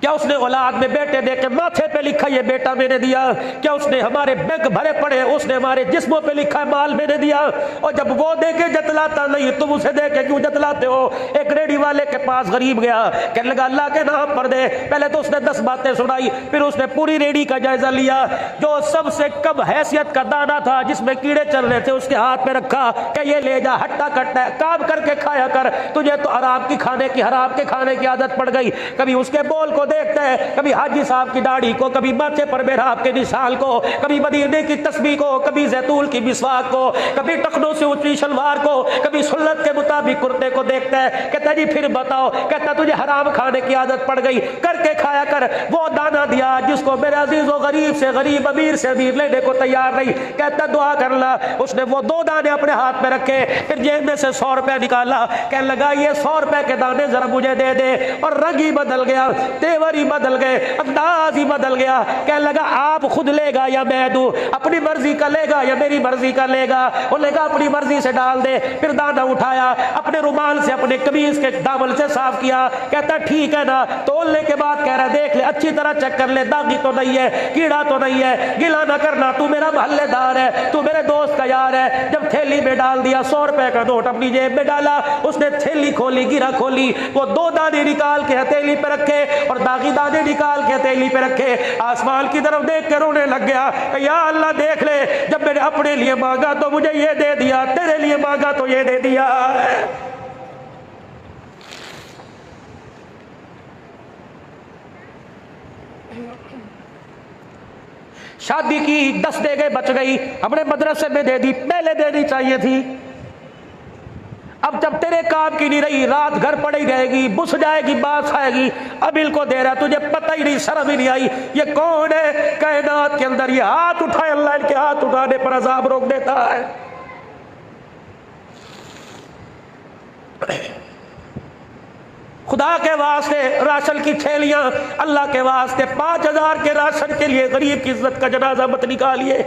क्या उसने औलाद में बेटे दे के माथे पे लिखा ये बेटा मैंने दिया? क्या उसने हमारे बैंक भरे पड़े उसने हमारे जिस्मों पे लिखा है माल मैंने दिया? और जब वो दे के जतलाता नहीं तुम उसे दे के क्यों जतलाते हो? एक रेडी वाले के पास गरीब गया, कहने लगा अल्लाह के नाम पर दे। पहले तो उसने 10 बातें सुनाई, फिर उसने पूरी रेडी का जायजा लिया। जो सबसे कम हैसियत का दाना था जिसमें कीड़े चल रहे थे उसके हाथ में रखा कि ये ले जा, हट्टा कट्टा काम करके खाया कर, तुझे तो हराम की खाने की हराम के खाने की आदत पड़ गई। कभी उसके बोल को देखते हैं, कभी हाजी साहब की दाढ़ी को, कभी माथे पर मेहराब के निशान को, कभी मदीने की तस्बीह को, कभी जैतून की मिसवाक को, कभी टखनों से ऊंची शलवार को, कभी सुन्नत के मुताबिक कुर्ते को देखता है। कहता जी फिर बताओ, कहता तुझे हराम खाने की आदत पड़ गई, करके खाया कर। वो दाना दिया जिसको मेरे अजीजों गरीब से गरीब अमीर से अमीर लेने को तैयार नहीं, कहता दुआ कर ला। उसने वो 2 दाने अपने हाथ में रखे, फिर जेब में से 100 रुपया निकाला, कहने लगा ये 100 रुपए के दाने जरा मुझे दे दे। और रंग ही बदल गया, तेवर ही बदल गए, अंदाज ही बदल गया। कहने लगा आप खुद लेगा या मैं दूं? अपनी मर्जी का लेगा या मेरी मर्जी का लेगा? वो लेगा अपनी मर्जी से डाल दे। फिर दाना उठाया, अपने रुमाल से अपने कमीज के दामन से साफ किया। कहता ठीक है ना? तोलने के बाद कह रहा देख ले अच्छी तरह चेक कर ले, दागी तो नहीं है, कीड़ा तो नहीं है, गिला ना करना, तू मेरा मोहल्लेदार है, तू मेरे दोस्त का यार है। जब थे थैली में डाल दिया, 100 रुपए का नोट अपनी जेब में डाला, उसने थैली खोली, गिरा खोली, वो 2 दाने निकाल के हथेली पे रखे और बाकी दाने निकाल के हथेली पे रखे, आसमान की तरफ देख के रोने लग गया, या अल्लाह देख ले, जब मैंने अपने लिए मांगा तो मुझे ये दे दिया, तेरे लिए मांगा तो ये दे दिया। शादी की 10 दे गए, बच गई, हमने मदरसे में दे दी, पहले देनी चाहिए थी। अब जब तेरे काम की नहीं रही, रात घर पड़ी रहेगी, बुस जाएगी, बात आएगी, अब इनको दे रहा, तुझे पता ही नहीं, शर्म ही नहीं आई, ये कौन है कायनात के अंदर, ये हाथ उठाए, अल्लाह इनके हाथ उठाने पर अजाब रोक देता है। खुदा के वास्ते राशन की थैलियां, अल्लाह के वास्ते 5000 के राशन के लिए गरीब की इज्जत का जनाजा मत निकालिए।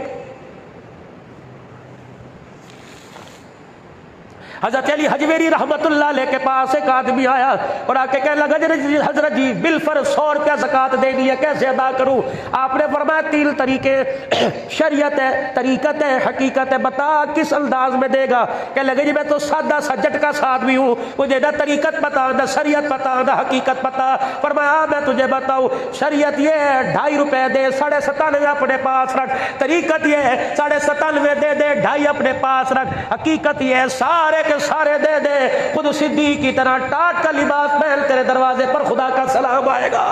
हजरत अली हजवेरी रहमतुल्लाह अलैह के पास एक आदमी आया और आके कहने लगा, हजरत जी बिलफर 100 रुपया ज़कात दे दी है, कैसे अदा करूं? आपने फरमाया 3 तरीके, शरीयत है, तरीकत है, हकीकत है, बता किस अंदाज में देगा? कहने लगे जी मैं तो सादा सा झटका सा आदमी हूं, मुझे ना तरीकत पता, ना शरीयत पता, ना हकीकत पता। फरमाया मैं तुझे बताऊं, शरीयत ये है 2.5 रुपए दे, 97.5 अपने पास रख, तरीकत ये है 97.5 दे दे, 2.5 अपने पास रख, हकीकत ये है सारे के सारे दे दे, खुद सिद्दीक की तरह टाट का लिबास पहन तेरे दरवाजे पर खुदा का सलाम आएगा।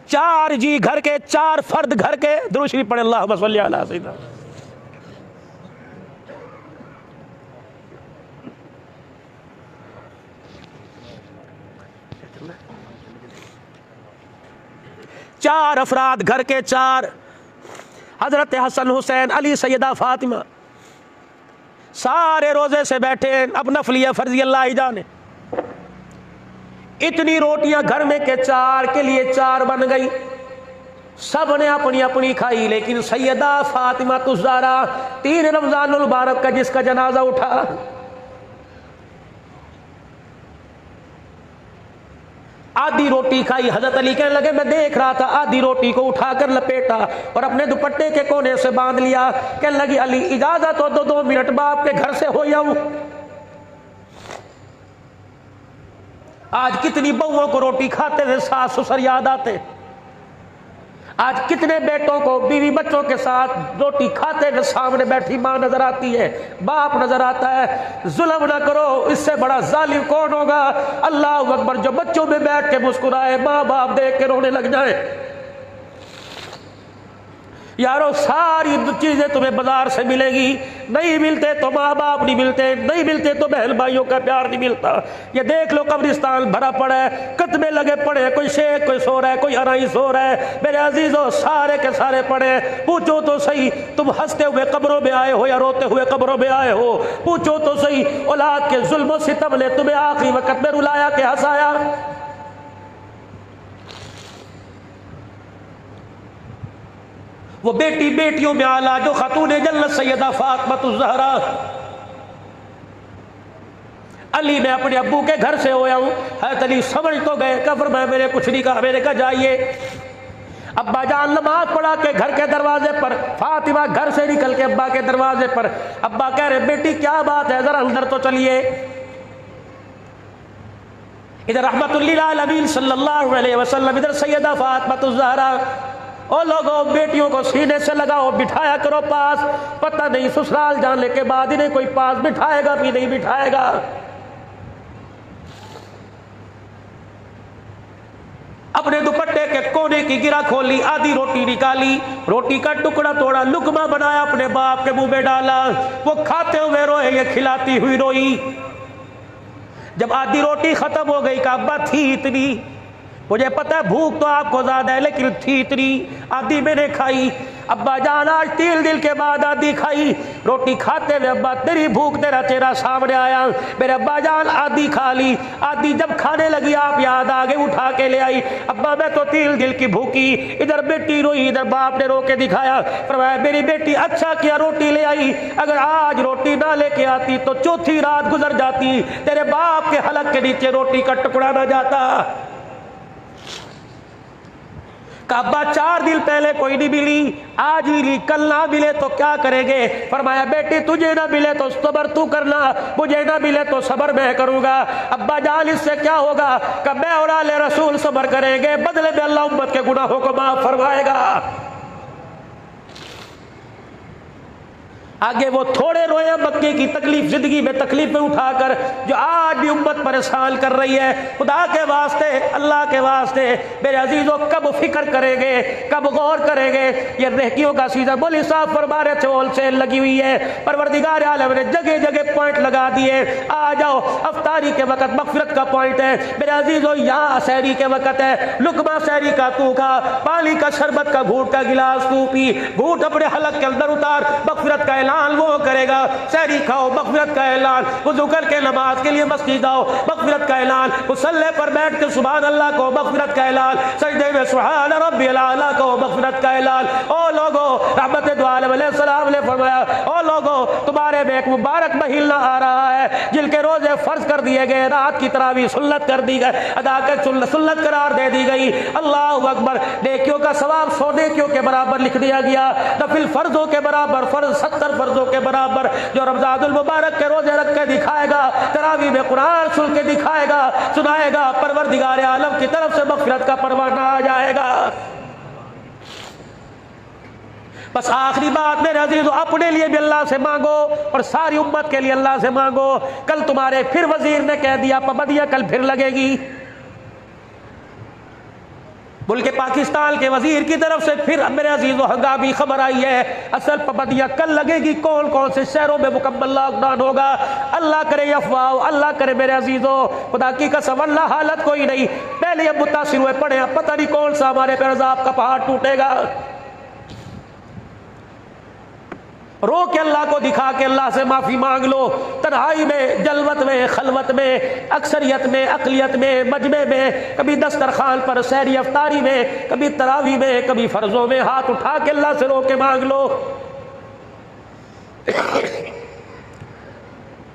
4 जी घर के, 4 फर्द घर के, दुरूद शरीफ पढ़े, अल्लाहुम्मा सल्ली अला सय्यिदना। चार अफराद घर के, 4, हजरत हसन हुसैन अली सैयदा फातिमा, सारे रोजे से बैठे, अब नफलिया फर्जी अल्लाह ही जाने। इतनी रोटियां घर में के 4 के लिए 4 बन गई, सब ने अपनी अपनी खाई, लेकिन सैयदा फातिमा तुज़ारा 3 रमजानुल मुबारक का जिसका जनाजा उठा, आधी रोटी खाई। हजरत अली कहने लगे मैं देख रहा था, आधी रोटी को उठाकर लपेटा और अपने दुपट्टे के कोने से बांध लिया। कहने लगी अली इजाजत हो 2 मिनट बाप के घर से हो जाऊं। आज कितनी बहुओं को रोटी खाते हुए सास ससुर याद आते, आज कितने बेटों को बीवी बच्चों के साथ रोटी खाते हुए सामने बैठी मां नजर आती है, बाप नजर आता है। जुल्म ना करो, इससे बड़ा जालिम कौन होगा? अल्लाह अकबर, जो बच्चों में बैठ के मुस्कुराए, माँ बाप देख के रोने लग जाए। यारो सारी चीजें तुम्हें बाजार से मिलेगी, नहीं मिलते तो माँ बाप नहीं मिलते, नहीं मिलते तो बहन भाइयों का प्यार नहीं मिलता। ये देख लो कब्रिस्तान भरा पड़ा है, कत्मे लगे पड़े, कोई शेख कोई सो रहा है, कोई अराई सो रहा है। मेरे अजीजों सारे के सारे पड़े, पूछो तो सही तुम हंसते हुए कब्रों में आए हो या रोते हुए कब्रों में आए हो? पूछो तो सही औलाद के जुल्म सितम ने तुम्हें आखिरी वक्त में रुलाया के हंसाया? वो बेटी बेटियों में आला जो खातून जन्नत सैयदा फातिमा ज़हरा, अली मैं अपने अब्बू के घर से होया हूँ। हज़रत अली समझ तो गए, कब्र में मेरे कुछ नहीं कहा, मैंने कहा जाइए। अब्बा जान नमाज पढ़ा के घर के दरवाजे पर, फातिमा घर से निकल के अब्बा के दरवाजे पर। अब्बा कह रहे बेटी क्या बात है, जरा अंदर तो चलिए। इधर रहमतुल्लिल आलमीन सल्लल्लाहु अलैहि वसल्लम, इधर सैयदा फातिमा ज़हरा। ओ लोगों बेटियों को सीने से लगाओ, बिठाया करो पास, पता नहीं ससुराल जाने के बाद इन्हें कोई पास बिठाएगा भी नहीं बिठाएगा। अपने दुपट्टे के कोने की गिरा खोली, आधी रोटी निकाली, रोटी का टुकड़ा तोड़ा, लुकमा बनाया, अपने बाप के मुंह में डाला। वो खाते हुए रोए, ये खिलाती हुई रोई। जब आधी रोटी खत्म हो गई, कहा अब्बा थी इतनी, मुझे पता है भूख तो आपको ज्यादा है, लेकिन थी इतनी, आधी मैंने खाई। अब्बा जान आज 3 दिन के बाद आधी खाई। रोटी खाते हुए अब्बा तेरी भूख तेरा चेहरा सामने आया। मेरे अब्बा जान आधी खा ली, आधी जब खाने लगी आप याद आ गए, उठा के ले आई। अब्बा मैं तो 3 दिन की भूखी। इधर बेटी रोई, इधर बाप ने रो के दिखाया, फरमाया मेरी बेटी अच्छा किया रोटी ले आई, अगर आज रोटी ना लेके आती तो चौथी रात गुजर जाती, तेरे बाप के हलक के नीचे रोटी का टुकड़ा ना जाता। काबा 4 दिन पहले कोई नहीं मिली, आज मिली, कल ना मिले तो क्या करेंगे? फरमाया बेटी तुझे ना मिले तो सबर तू करना, मुझे ना मिले तो सबर मैं करूंगा। अब्बा जान इससे क्या होगा? कब मैं और आले रसूल सबर करेंगे, बदले में अल्लाह उम्मत के गुनाहों को माफ फरमाएगा। आगे वो थोड़े रोए मक्के की तकलीफ, जिंदगी में तकलीफें उठाकर जो आज भी उम्मत परेशान कर रही है। खुदा के वास्ते, अल्लाह के वास्ते मेरे अजीजों, कब फिक्र करेंगे, कब गौर करेंगे? ये रेहकियों का सीजन बोली साहब फरमारे थे, होलसेल लगी हुई है। परवरदिगार आलम ने जगह जगह पॉइंट लगा दिए। आ जाओ, अफ्तारी के वक्त मगफिरत का पॉइंट है मेरे अजीजों, यहाँ सहरी के वक्त है, लुकमा सहरी का तू खा, पानी का शरबत का घूट का गिलास तू पी, घूट अपने हलक के अंदर उतार, मगफिरत का ऐलान वो करेगा। सहरी खाओ, मगफिरत का ऐलान, वुज़ू करके नमाज के लिए मस्जिद आओ, मगफिरत का ऐलान, मुसल्ले पर बैठ के सुभान अल्लाह को, मगफिरत का ऐलान, सजदे में सुभान रब्बियल आला को, मगफिरत का ऐलान। ओ लोगो, रहमत दो आलम अलैहिस्सलाम ने फरमाया, ओ लोगो तुम्हारे में एक मुबारक महीना आ रहा है जिनके रोजे फर्ज कर दिए गए, रात की तरावी सुन्नत कर दी गई, अदा कर सुन्नत करार दे दी गई। अल्लाह अकबर, नेकियों का सवाब 100 नेकियों के बराबर लिख दिया गया, नफिल फर्जों के बराबर, फर्ज 70 फर्जों के बराबर। जो रमजानुल मुबारक के रोजे रख के दिखाएगा, तरावी में कुरान सुन के दिखाएगा, सुनाएगा, परवरदिगार आलम की तरफ से मग़फ़िरत का परवाना आ जाएगा। बस आखिरी बात मेरे अजीज़ों, अपने लिए भी अल्लाह से मांगो और सारी उम्मत के लिए अल्लाह से मांगो। कल तुम्हारे फिर वजीर ने कह दिया पाबंदियां कल फिर लगेगी। मुल्क पाकिस्तान के वजीर की तरफ से फिर मेरे अजीज़ों हंगामी खबर आई है, असल पाबंदियां कल लगेगी। कौन कौन से शहरों में मुकम्मल लॉकडाउन होगा? अल्लाह करे अफवाह, अल्लाह करे मेरे अजीज़ों, खुदा की कसम अल्लाह हालत कोई नहीं। पहले अब मुतासिर हुए पड़े, अब पता नहीं कौन सा हमारे पर अज़ाब का पहाड़ टूटेगा। रो के अल्लाह को दिखा के अल्लाह से माफी मांग लो, तन्हाई में, जलवत में, खलवत में, अक्सरियत में, अकलियत में, मजमे में, कभी दस्तरखान पर, सहरी अफ्तारी में, कभी तरावी में, कभी फर्जों में, हाथ उठा के अल्लाह से रो के मांग लो।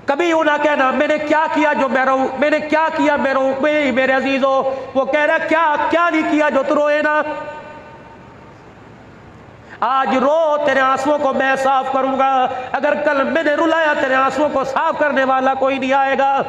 कभी यूं ना कहना मैंने क्या किया जो मैं रहूं, मैंने क्या किया मैं रहूं। मेरे अजीजों, वो कह रहा क्या क्या नहीं किया जो तू रोए ना। आज रो, तेरे आंसुओं को मैं साफ करूंगा। अगर कल मैंने रुलाया, तेरे आंसुओं को साफ करने वाला कोई नहीं आएगा।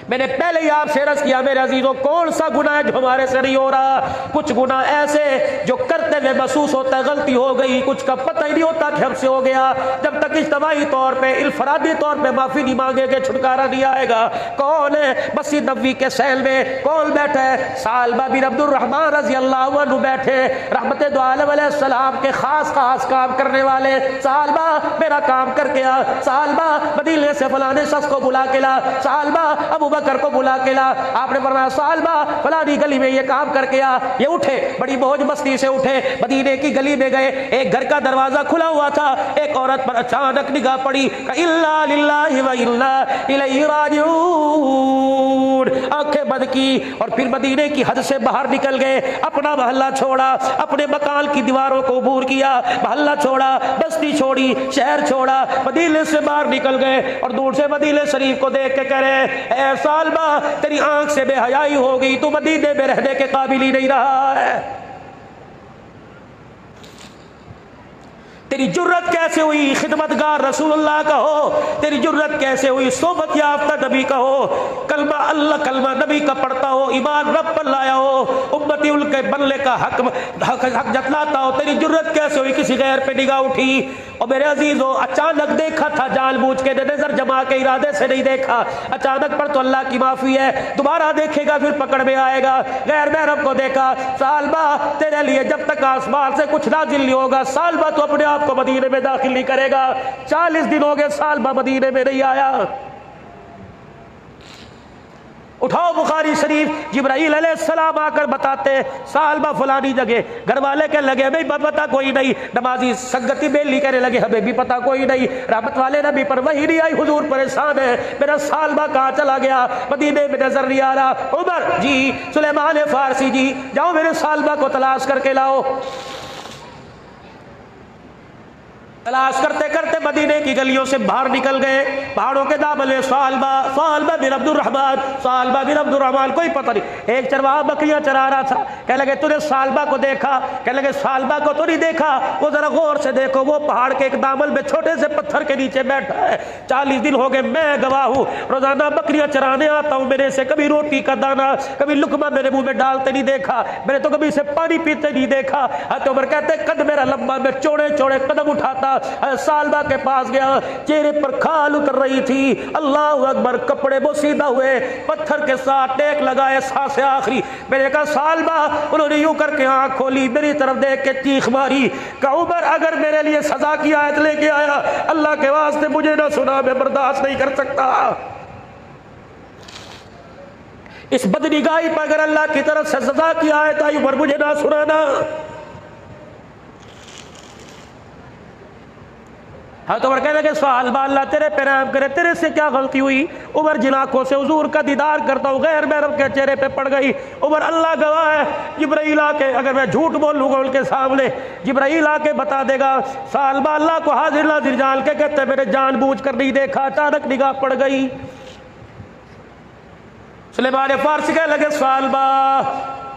मैंने पहले ही आपसे अर्ज किया मेरे अजीजों, कौन सा गुनाह है जो हमारे से नहीं हो रहा? कुछ गुनाह ऐसे जो करते हुए महसूस होता है गलती हो गई, कुछ का पता ही नहीं होता कि हमसे हो गया। जब तक इज्तिमाई तौर पे, इनफरादी तौर पे माफी नहीं मांगेंगे, छुटकारा नहीं आएगा। कौन है? मस्जिद नबवी के सहल में कौन बैठा है? सालबा बिन अब्दुर्रहमान रजी अल्लाह अन्हु बैठे, रहमत दो आलम अलैहिस्सलाम के खास काम करने वाले। सालबा मेरा काम करके आ, सालबा मदीने से फलाने शख्स को बुला के ला, सालबा अबू बकर को बुला के ला। आपने फरमाया सालबा फलानी गली में ये काम करके आ। ये उठे, बड़ी मौज मस्ती से उठे, मदीने की गली में गए। एक घर का दरवाजा खुला हुआ था, एक औरत पर अचानक निगाह पड़ी, इल्ला लिल्लाहि व इल्ला इलैहि राजिऊन। आंखें बंद की और फिर मदीने की हद से बाहर निकल गए। अपना मोहल्ला छोड़ा, अपने मकान की दीवारों को अबूर किया, मोहल्ला छोड़ा, बस्ती छोड़ी, शहर छोड़ा, मदीने से बाहर निकल गए और दूर से मदीने शरीफ को देख के कह रहे, सालबा तेरी आंख से बेहयाई हो गई, तू मदीने में रहने के काबिल ही नहीं रहा है। तेरी जुर्रत कैसे हुई खिदमतगार रसूलुल्लाह का हो? तेरी जुर्रत कैसे हुई सोबत याफ्ता नबी का हो? कलमा अल्लाह, कलमा नबी का पढ़ता हो, ईमान रब पर लाया हो, उम्मती उनके बनने का हक जतलाता हो। तेरी जुर्रत कैसे हुई किसी गैर पे निगाह उठी? और मेरे अजीजों, अचानक देखा था, जानबूझ के नजर जमा के इरादे से नहीं देखा। अचानक पर तो अल्लाह की माफी है, दोबारा देखेगा फिर पकड़ में आएगा। गैर महरम को देखा, सालबा तेरे लिए जब तक आसमान से कुछ नाजिल नहीं होगा, सालबा तो अपने आप को मदीने में दाखिल नहीं करेगा। 40 दिन हो गए सालबा मदीने में नहीं आया। उठाओ बुखारी शरीफ, जिब्राइल अलैहिस्सलाम आकर बताते, सालबा फलानी जगह। घर वाले कहने लगे हमें पता कोई नहीं। नमाजी संगति बेली कहने लगे हमें भी पता कोई नहीं। रहमत वाले नबी पर वही नहीं आई, हुजूर परेशान है, मेरा सालबा कहाँ चला गया, मदीने में नजर नहीं आ रहा। उमर जी, सुलेमान फारसी जी, जाओ मेरे सालबा को तलाश करके लाओ। तलाश करते करते मदीने की गलियों से बाहर निकल गए। पहाड़ों के दामन में सालबा बिन अब्दुर्रहमान कोई पता नहीं। एक चरवाहा बकरियां चरा रहा था। कहने लगे तूने सालबा को देखा? कहने लगे सालबा को तो नहीं देखा, वो जरा गौर से देखो, वो पहाड़ के एक दामन में छोटे से पत्थर के नीचे बैठा है। 40 दिन हो गए, मैं गवाह हूँ, रोजाना बकरियां चराने आता हूँ, मैंने से कभी रोटी का दाना, कभी लुकमा मेरे मुंह में डालते नहीं देखा, मैंने तो कभी से पानी पीते नहीं देखा। हज़रत उमर कहते कद मेरा लंबा, मैं चौड़े चौड़े कदम उठाता सालबा के पास गया, चेहरे पर खाल उतर रही थी। अल्लाह अकबर, कपड़े बोसीदा हुए, पत्थर के साथ टेक लगाए, सांस आखिरी। मैंने कहा सालबा, उन्होंने यूं करके आंख खोली, मेरी तरफ देख के चीख मारी। कहा उमर अगर मेरे लिए सजा की आयत लेके आया, अल्लाह के वास्ते मुझे ना सुना, मैं बर्दाश्त नहीं कर सकता। इस बदनिगाही पर अगर अल्लाह की तरफ से सजा की आयत आई, उमर मुझे ना सुनाना। हाँ तो उमर कहने लगे सालबा, अल्लाह तेरे पे रहम करे, तेरे से क्या गलती हुई? उमर जिन आंखों से हुजूर का दीदार करता हूँ गैर महरम के चेहरे पे पड़ गई। उमर अल्लाह गवाह है, जिब्राइल आके, अगर मैं झूठ बोलूंगा उनके सामने, जिब्राइल आके बता देगा सालबा अल्लाह को हाजिर नाजिर जान के कहते मेरे जानबूझ कर नहीं देखा, अचानक निगाह पड़ गई। सुलेमान फारसी कहने लगे सालबा,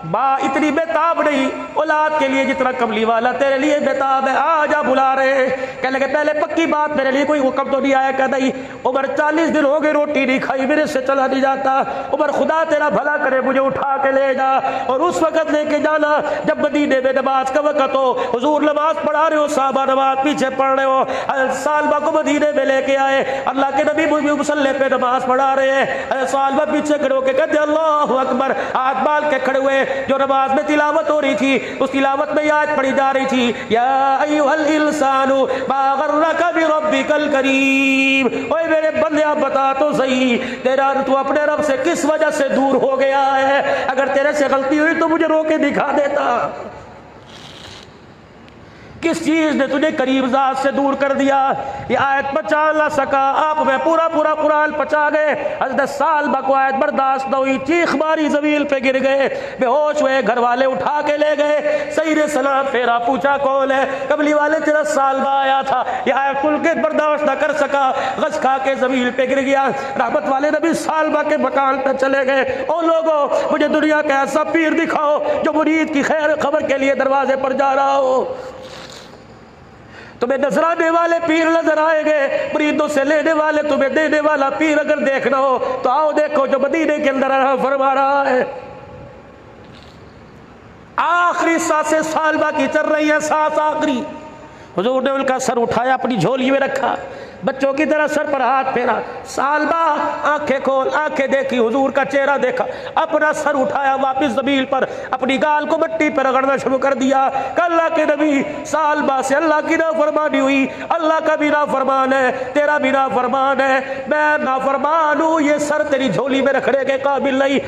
बा इतनी बेताब नहीं औलाद के लिए जितना कमली वाला तेरे लिए बेताब है, आ जा बुला रहे। कहने लगे पहले पक्की बात, मेरे लिए कोई हुक्म तो नहीं आया? कह नहीं। उमर 40 दिन हो गए रोटी नहीं खाई, मेरे से चला नहीं जाता। उमर खुदा तेरा भला करे, मुझे उठा के ले जा और उस वक्त लेके जाना जब मदीने में नमाज का वक्त हो, हुजूर नमाज पढ़ा रहे हो, साहबा नमाज पीछे पढ़ रहे हो। सालबा को मदीने में लेके आए, अल्लाह के नबी मुसल्ले पे नमाज पढ़ा रहे हैं। सालबा पीछे खड़े होकर कहते अल्लाहु अकबर, हाथ बाल के खड़े हुए, जो नमाज में तिलावत हो रही थी उस तिलावत में याद पढ़ी जा रही थी, या अय्युहल इंसानु मा गर्रका बिरब्बिकल करीम। ओए मेरे बंदे बता तो सही, तेरा तू अपने रब से किस वजह से दूर हो गया है? अगर तेरे से गलती हुई तो मुझे रोके दिखा देता। किस चीज ने तुझे करीब जात से दूर कर दिया? ये आयत पचा ना सका, आप में पूरा पूरा कुरान पचा गए। हज़रत सालबा को आयत बर्दाश्त न हुई, चीख मारी, जमीन पे गिर गए, बेहोश हुए। घर वाले उठा के ले गए, सही रे सलाम फेरा, पूछा कौन है? कबली वाले तेरा सालबा आया था। ये आयत खुल के बर्दाश्त न कर सका, गश खा के जमीन पे गिर गया। रहमत वाले नबी सालबा के मकान पे चले गए। ओ लोगों, मुझे दुनिया का ऐसा पीर दिखाओ जो मुरीद की खैर खबर के लिए दरवाजे पर जा रहा हो। तुम्हें नजराने वाले पीर नजर आएंगे, मुरीदों से लेने वाले, तुम्हें देने वाला पीर अगर देखना हो तो आओ देखो जो मदीने के अंदर फरमा रहा है। आखिरी सांसें सालबा की चल रही है, सांस आखिरी। हुजूर ने उनका सर उठाया, अपनी झोली में रखा, बच्चों की तरह सर पर हाथ फेरा। सालबा आंखें खोल, आंखें देखी, हुजूर का चेहरा देखा, अपना सर उठाया, वापस जमीन पर अपनी गाल को मिट्टी पर रगड़ना शुरू कर दिया। अल्लाह के नबी, सालबा से अल्लाह की नाफरमानी हुई, अल्लाह का भी नाफरमान है, तेरा भी नाफरमान है, मैं नाफरमान हूं, ये सर तेरी झोली में रखने के काबिल नहीं।